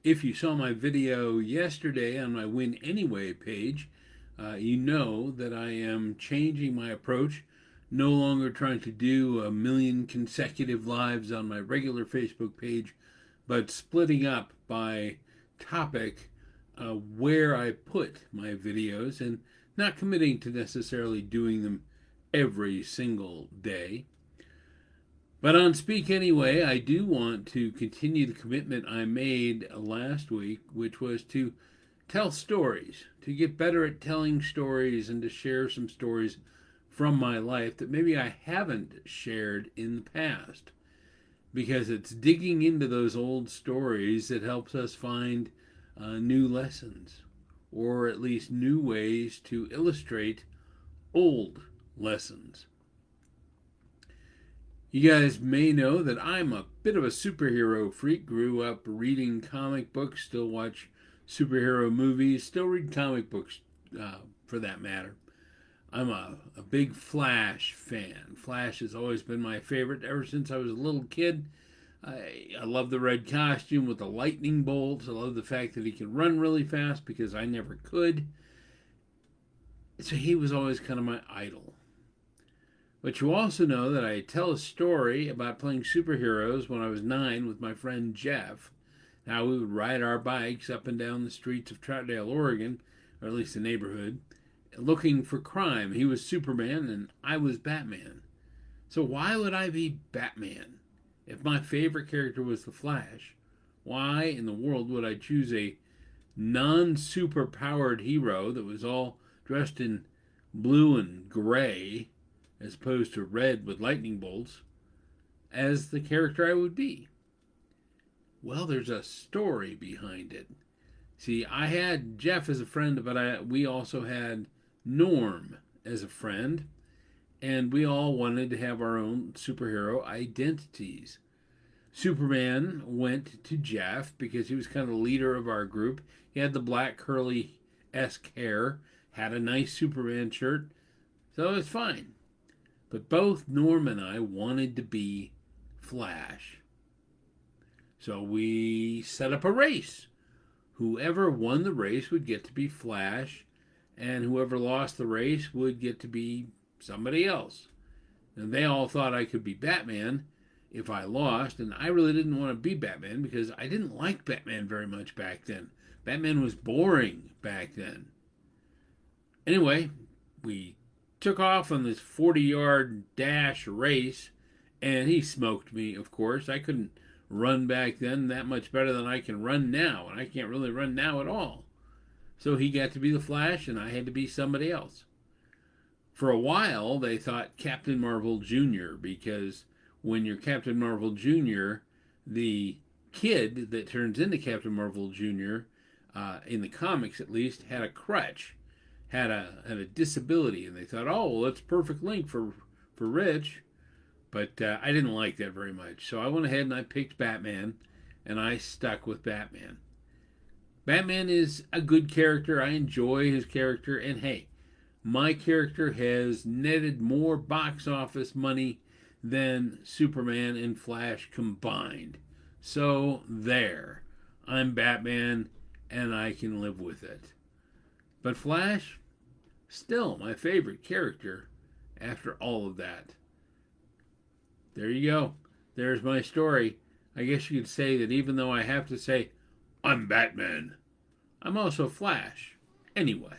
If you saw my video yesterday on my Win Anyway page, you know that I am changing my approach. No longer trying to do a million consecutive lives on my regular Facebook page, but splitting up by topic where I put my videos and not committing to necessarily doing them every single day. But on Speak Anyway, I do want to continue the commitment I made last week, which was to tell stories, to get better at telling stories and to share some stories from my life that maybe I haven't shared in the past. Because it's digging into those old stories that helps us find new lessons, or at least new ways to illustrate old lessons. You guys may know that I'm a bit of a superhero freak. Grew up reading comic books, still watch superhero movies, still read comic books for that matter. I'm a big Flash fan. Flash has always been my favorite ever since I was a little kid. I love the red costume with the lightning bolts. I love the fact that he can run really fast because I never could. So he was always kind of my idol. But you also know that I tell a story about playing superheroes when I was 9 with my friend Jeff. Now we would ride our bikes up and down the streets of Troutdale, Oregon, or at least the neighborhood, looking for crime. He was Superman and I was Batman. So why would I be Batman? If my favorite character was the Flash, why in the world would I choose a non-super-powered hero that was all dressed in blue and gray as opposed to red with lightning bolts as the character I would be? Well, there's a story behind it. See, I had Jeff as a friend, but we also had Norm as a friend, and we all wanted to have our own superhero identities. Superman went to Jeff because he was kind of the leader of our group. He had the black curly-esque hair, had a nice Superman shirt, so it was fine. But both Norm and I wanted to be Flash. So we set up a race. Whoever won the race would get to be Flash, and whoever lost the race would get to be somebody else. And they all thought I could be Batman if I lost, and I really didn't want to be Batman because I didn't like Batman very much back then. Batman was boring back then. Anyway, we took off on this 40-yard dash race, and he smoked me, of course. I couldn't run back then that much better than I can run now, and I can't really run now at all. So he got to be the Flash, and I had to be somebody else. For a while, they thought Captain Marvel Jr., because when you're Captain Marvel Jr., the kid that turns into Captain Marvel Jr., in the comics at least, had a crutch, had a disability, and they thought, oh, well, that's a perfect link for Rich. But I didn't like that very much, so I went ahead and I picked Batman, and I stuck with Batman. Batman is a good character. I enjoy his character, and hey, my character has netted more box office money than Superman and Flash combined. So there, I'm Batman, and I can live with it. But Flash, still my favorite character after all of that. There you go. There's my story. I guess you could say that even though I have to say, I'm Batman, I'm also Flash. Anyway.